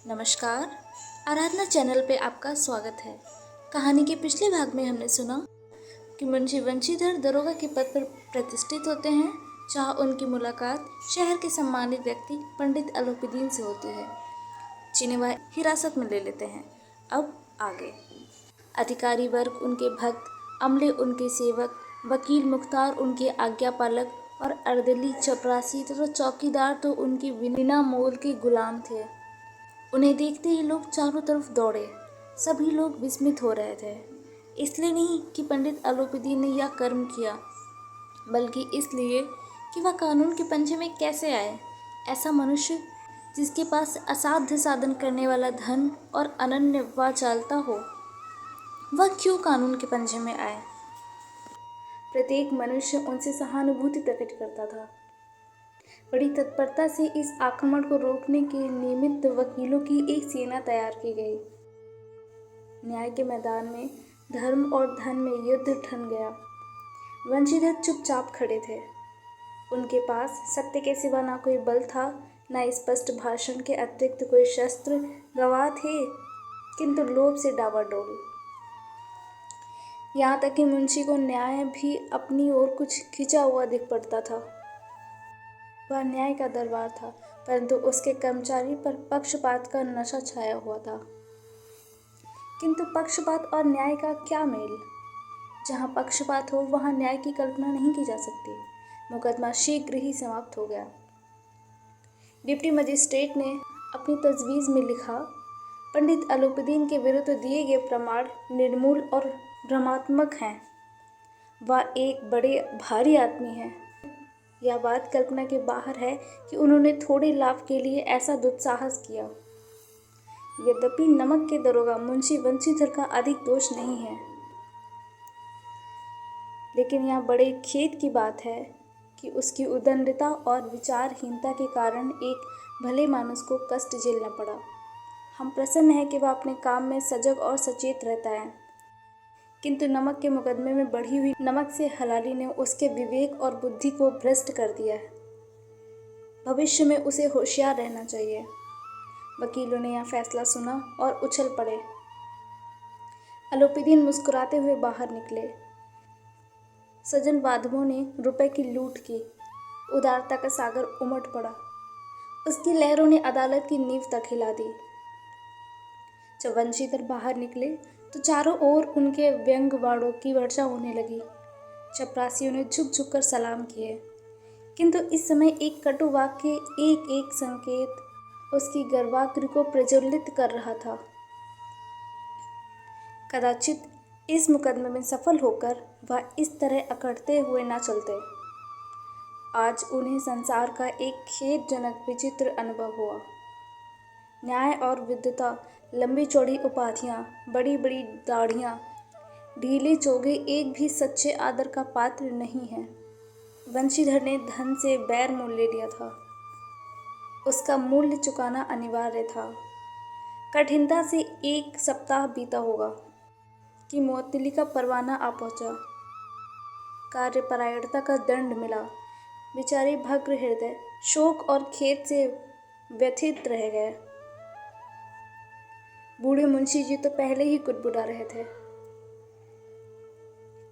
नमस्कार। आराधना चैनल पे आपका स्वागत है। कहानी के पिछले भाग में हमने सुना कि मुंशी वंशीधर दरोगा के पद पर प्रतिष्ठित होते हैं, जहाँ उनकी मुलाकात शहर के सम्मानित व्यक्ति पंडित अलोपीदीन से होती है, जिन्हें वह हिरासत में ले लेते हैं। अब आगे अधिकारी वर्ग उनके भक्त, अमले उनके सेवक, वकील मुख्तार उनके आज्ञापालक और अर्दली चपरासी तथा चौकीदार तो उनके बिना मोल के गुलाम थे। उन्हें देखते ही लोग चारों तरफ दौड़े। सभी लोग विस्मित हो रहे थे, इसलिए नहीं कि पंडित अलोपीदीन ने यह कर्म किया, बल्कि इसलिए कि वह कानून के पंजे में कैसे आए। ऐसा मनुष्य जिसके पास असाध्य साधन करने वाला धन और अनन्य वाचालता हो, वह क्यों कानून के पंजे में आए। प्रत्येक मनुष्य उनसे सहानुभूति प्रकट करता था। बड़ी तत्परता से इस आक्रमण को रोकने के निमित्त वकीलों की एक सेना तैयार की गई। न्याय के मैदान में धर्म और धन में युद्ध ठन गया। वंशीधर चुपचाप खड़े थे। उनके पास सत्य के सिवा ना कोई बल था, ना स्पष्ट भाषण के अतिरिक्त कोई शस्त्र। गवाह थे, किंतु लोभ से डावाडोल। यहाँ तक कि मुंशी को न्याय भी अपनी ओर कुछ खिंचा हुआ दिख पड़ता था। वह न्याय का दरबार था, परंतु उसके कर्मचारी पर पक्षपात का नशा छाया हुआ था। किंतु पक्षपात और न्याय का क्या मेल। जहाँ पक्षपात हो वहाँ न्याय की कल्पना नहीं की जा सकती। मुकदमा शीघ्र ही समाप्त हो गया। डिप्टी मजिस्ट्रेट ने अपनी तजवीज़ में लिखा, पंडित अलोपीदीन के विरुद्ध दिए गए प्रमाण निर्मूल और भ्रमात्मक हैं। वह एक बड़े भारी आदमी है। यह बात कल्पना के बाहर है कि उन्होंने थोड़े लाभ के लिए ऐसा दुस्साहस किया। यद्यपि नमक के दरोगा मुंशी वंशीधर का अधिक दोष नहीं है, लेकिन यह बड़े खेद की बात है कि उसकी उद्दंडता और विचारहीनता के कारण एक भले मानुस को कष्ट झेलना पड़ा। हम प्रसन्न हैं कि वह अपने काम में सजग और सचेत रहता है, किंतु नमक के मुकदमे में बढ़ी हुई नमक से हलाली ने उसके विवेक और बुद्धि को भ्रष्ट कर दिया है। भविष्य में उसे होशियार रहना चाहिए। वकीलों ने यह फैसला सुना और उछल पड़े। अलोपीदीन मुस्कुराते हुए बाहर निकले। सज्जन वाधवों ने रुपए की लूट की। उदारता का सागर उमड़ पड़ा। उसकी लहरों ने अदालत की नींव तक हिला दी। जब वंशीधर बाहर निकले तो चारों ओर उनके व्यंग वाणों की वर्षा होने लगी। चपरासियों ने झुक झुक कर सलाम किए, किंतु इस समय एक कटु वाक्य, एक एक संकेत उसकी गर्वाग्र को प्रज्वलित कर रहा था। कदाचित इस मुकदमे में सफल होकर वह इस तरह अकड़ते हुए न चलते। आज उन्हें संसार का एक खेदजनक विचित्र अनुभव हुआ। न्याय और विद्वता, लंबी चौड़ी उपाधियाँ, बड़ी बड़ी दाढ़ियाँ, ढीले चोगे एक भी सच्चे आदर का पात्र नहीं है। वंशीधर ने धन से बैर मोल ले लिया था। उसका मूल्य चुकाना अनिवार्य था। कठिनता से एक सप्ताह बीता होगा कि मुअत्तली का परवाना आ पहुंचा। कार्यपरायणता का दंड मिला। बेचारे भग्न हृदय शोक और खेद से व्यथित रह गए। बूढ़े मुंशी जी तो पहले ही कुटबुटा रहे थे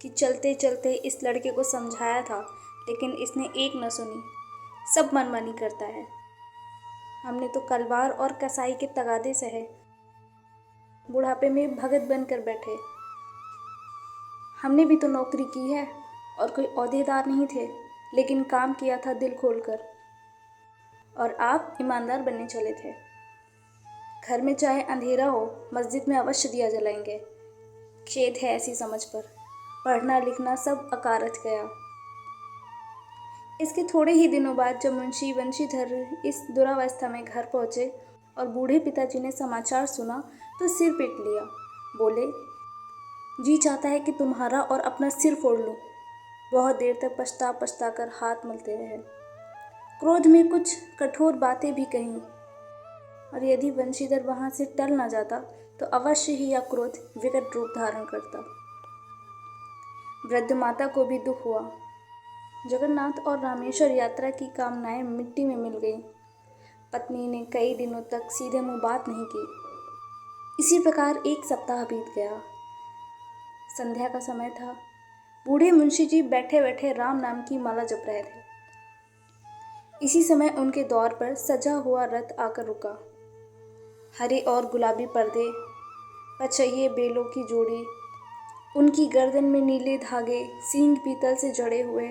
कि चलते चलते इस लड़के को समझाया था, लेकिन इसने एक न सुनी। सब मनमानी करता है। हमने तो कलवार और कसाई के तगादे सहे, बुढ़ापे में भगत बनकर बैठे। हमने भी तो नौकरी की है और कोई ओहदेदार नहीं थे, लेकिन काम किया था दिल खोलकर। और आप ईमानदार बनने चले थे। घर में चाहे अंधेरा हो, मस्जिद में अवश्य दिया जलाएंगे। खेद है ऐसी समझ पर। पढ़ना लिखना सब अकारथ गया। इसके थोड़े ही दिनों बाद जब मुंशी वंशीधर इस दुरावस्था में घर पहुंचे और बूढ़े पिताजी ने समाचार सुना तो सिर पीट लिया। बोले, जी चाहता है कि तुम्हारा और अपना सिर फोड़ लूं। बहुत देर तक पछता पछता कर हाथ मलते रहे। क्रोध में कुछ कठोर बातें भी कहीं, और यदि वंशीधर वहां से टल न जाता तो अवश्य ही यह क्रोध विकट रूप धारण करता। वृद्ध माता को भी दुख हुआ। जगन्नाथ और रामेश्वर यात्रा की कामनाएं मिट्टी में मिल गईं। पत्नी ने कई दिनों तक सीधे मुंह बात नहीं की। इसी प्रकार एक सप्ताह बीत गया। संध्या का समय था। बूढ़े मुंशी जी बैठे बैठे राम नाम की माला जप रहे थे। इसी समय उनके द्वार पर सजा हुआ रथ आकर रुका। हरे और गुलाबी पर्दे, पचइये बेलों की जोड़ी, उनकी गर्दन में नीले धागे सींग पीतल से जड़े हुए,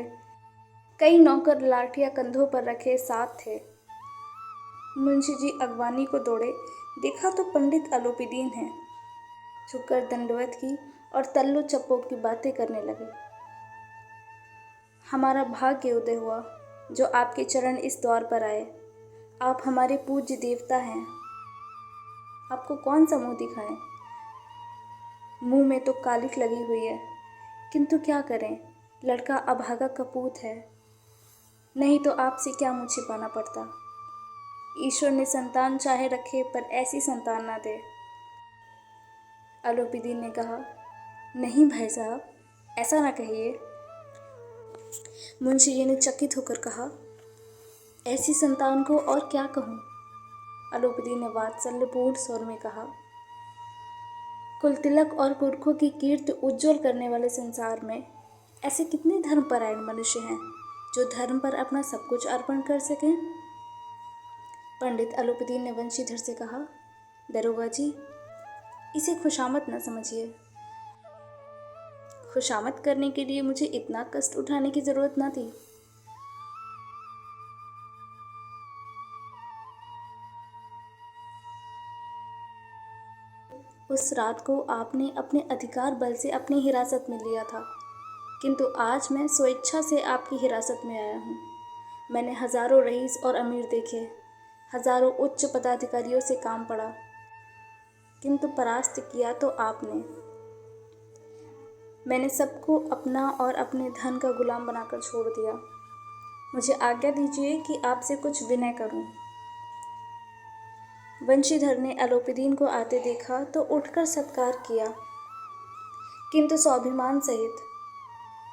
कई नौकर लाठियां कंधों पर रखे साथ थे। मुंशी जी अगवानी को दौड़े, देखा तो पंडित अलोपीदीन हैं। झुककर दंडवत की और तल्लो चप्पो की बातें करने लगे। हमारा भाग्य उदय हुआ जो आपके चरण इस द्वार पर आए। आप हमारे पूज्य देवता हैं। आपको कौन सा मुंह दिखाएं? मुंह में तो कालिख लगी हुई है, किंतु क्या करें, लड़का अभागा कपूत है। नहीं तो आपसे क्या मुँह छिपाना पड़ता। ईश्वर ने संतान चाहे रखे पर ऐसी संतान ना दे। अलोपीदीन ने कहा, नहीं भाई साहब, ऐसा ना कहिए। मुंशी जी ने चकित होकर कहा, ऐसी संतान को और क्या कहूँ। अलोपीदीन ने वात्सल्यपूर्ण स्वर में कहा, कुल तिलक और पुरखों की कीर्ति उज्जवल करने वाले संसार में ऐसे कितने धर्मपरायण मनुष्य हैं जो धर्म पर अपना सब कुछ अर्पण कर सकें। पंडित अलोपीदीन ने वंशीधर से कहा, दरोगा जी, इसे खुशामत न समझिए। खुशामत करने के लिए मुझे इतना कष्ट उठाने की जरूरत न थी। उस रात को आपने अपने अधिकार बल से अपनी हिरासत में लिया था, किंतु आज मैं स्वेच्छा से आपकी हिरासत में आया हूँ। मैंने हजारों रईस और अमीर देखे, हजारों उच्च पदाधिकारियों से काम पड़ा, किंतु परास्त किया तो आपने। मैंने सबको अपना और अपने धन का गुलाम बनाकर छोड़ दिया। मुझे आज्ञा दीजिए कि आपसे कुछ विनय करूं। वंशीधर ने अलोपीदीन को आते देखा तो उठकर सत्कार किया, किंतु स्वाभिमान सहित।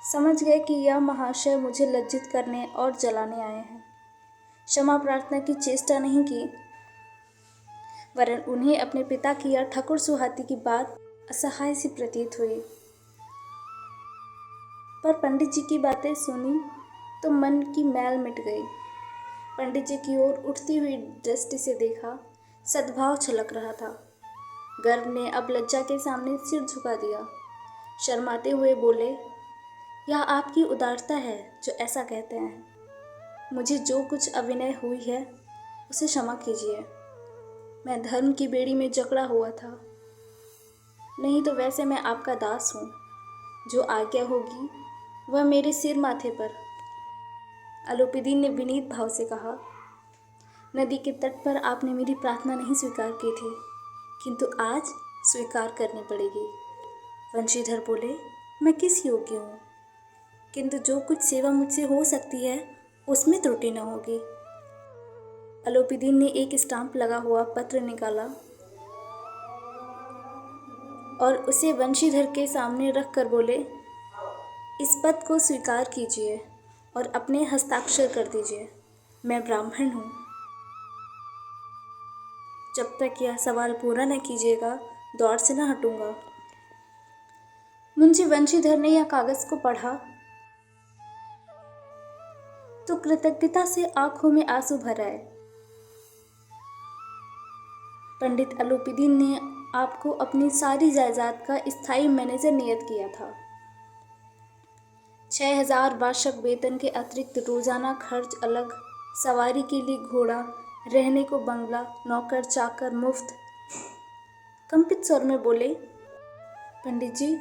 समझ गए कि यह महाशय मुझे लज्जित करने और जलाने आए हैं। क्षमा प्रार्थना की चेष्टा नहीं की, वरन उन्हें अपने पिता की यह ठकुर सुहाती की बात असहाय सी प्रतीत हुई। पर पंडित जी की बातें सुनी तो मन की मैल मिट गई। पंडित जी की ओर उठती हुई दृष्टि से देखा, सद्भाव छलक रहा था। गर्व ने अब लज्जा के सामने सिर झुका दिया। शर्माते हुए बोले, यह आपकी उदारता है जो ऐसा कहते हैं। मुझे जो कुछ अविनय हुई है उसे क्षमा कीजिए। मैं धर्म की बेड़ी में जकड़ा हुआ था, नहीं तो वैसे मैं आपका दास हूँ। जो आज्ञा होगी वह मेरे सिर माथे पर। अलोपीदीन ने विनीत भाव से कहा, नदी के तट पर आपने मेरी प्रार्थना नहीं स्वीकार की थी, किंतु आज स्वीकार करनी पड़ेगी। वंशीधर बोले, मैं किस योग्य हूँ, किंतु जो कुछ सेवा मुझसे हो सकती है उसमें त्रुटि न होगी। अलोपीदीन ने एक स्टाम्प लगा हुआ पत्र निकाला और उसे वंशीधर के सामने रख कर बोले, इस पद को स्वीकार कीजिए और अपने हस्ताक्षर कर दीजिए। मैं ब्राह्मण हूँ। जब तक यह सवाल पूरा न कीजिएगा द्वार से न हटूंगा। मुंशी वंशीधर ने यह कागज को पढ़ा तो कृतज्ञता से आंखों में आंसू भर आए। पंडित अलोपीदीन ने आपको अपनी सारी जायदाद का स्थायी मैनेजर नियत किया था। 6000 वार्षिक वेतन के अतिरिक्त रोजाना खर्च अलग, सवारी के लिए घोड़ा, रहने को बंगला, नौकर चाकर मुफ्त। कंपित स्वर में बोले, पंडित जी,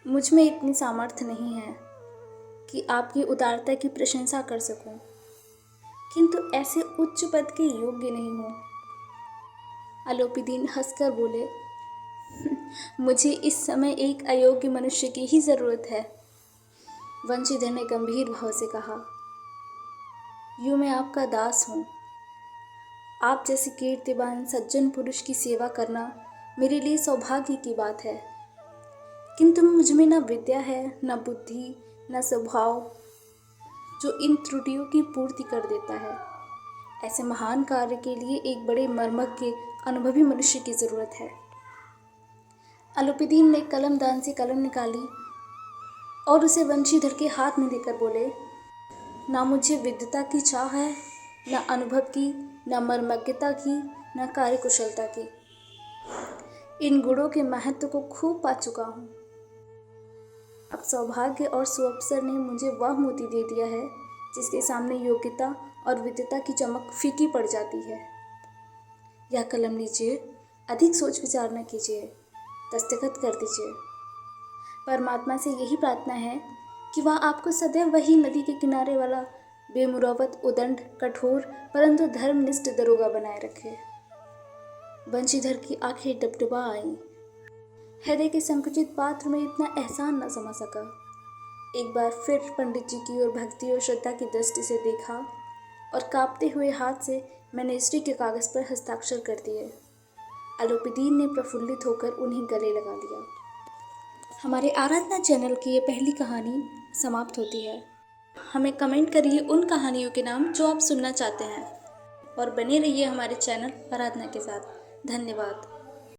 मुझ में इतनी सामर्थ्य नहीं है कि आपकी उदारता की प्रशंसा कर सकूं, किंतु ऐसे उच्च पद के योग्य नहीं हूं। अलोपीदीन हंसकर बोले, मुझे इस समय एक अयोग्य मनुष्य की ही जरूरत है। वंशीधर ने गंभीर भाव से कहा, यूं मैं आपका दास हूँ। आप जैसे कीर्तिवान सज्जन पुरुष की सेवा करना मेरे लिए सौभाग्य की बात है, किंतु मुझ में न विद्या है, न बुद्धि, न स्वभाव जो इन त्रुटियों की पूर्ति कर देता है। ऐसे महान कार्य के लिए एक बड़े मर्मज्ञ के अनुभवी मनुष्य की ज़रूरत है। अलोपीदीन ने कलमदान से कलम निकाली और उसे वंशीधर के हाथ में देकर बोले, ना मुझे विद्वता की चाह है, न अनुभव की, न मर्मज्ञता की, न कार्यकुशलता की। इन गुणों के महत्व को खूब पा चुका हूँ। अब सौभाग्य और सुअवसर ने मुझे वह मोती दे दिया है जिसके सामने योग्यता और विद्वता की चमक फीकी पड़ जाती है। यह कलम लीजिए, अधिक सोच विचार न कीजिए, दस्तखत कर दीजिए। परमात्मा से यही प्रार्थना है कि वह आपको सदैव वही नदी के किनारे वाला बेमुरौवत, उदंड, कठोर परंतु धर्मनिष्ठ दरोगा बनाए रखे। बंशीधर की आंखें डबडबा आईं। हृदय के संकुचित पात्र में इतना एहसान न समा सका। एक बार फिर पंडित जी की ओर भक्ति और श्रद्धा की दृष्टि से देखा और कांपते हुए हाथ से मैंने स्त्री के कागज पर हस्ताक्षर कर दिए। अलोपीदीन ने प्रफुल्लित होकर उन्हें गले लगा लिया। हमारे आराधना चैनल की ये पहली कहानी समाप्त होती है। हमें कमेंट करिए उन कहानियों के नाम जो आप सुनना चाहते हैं और बने रहिए हमारे चैनल आराधना के साथ। धन्यवाद।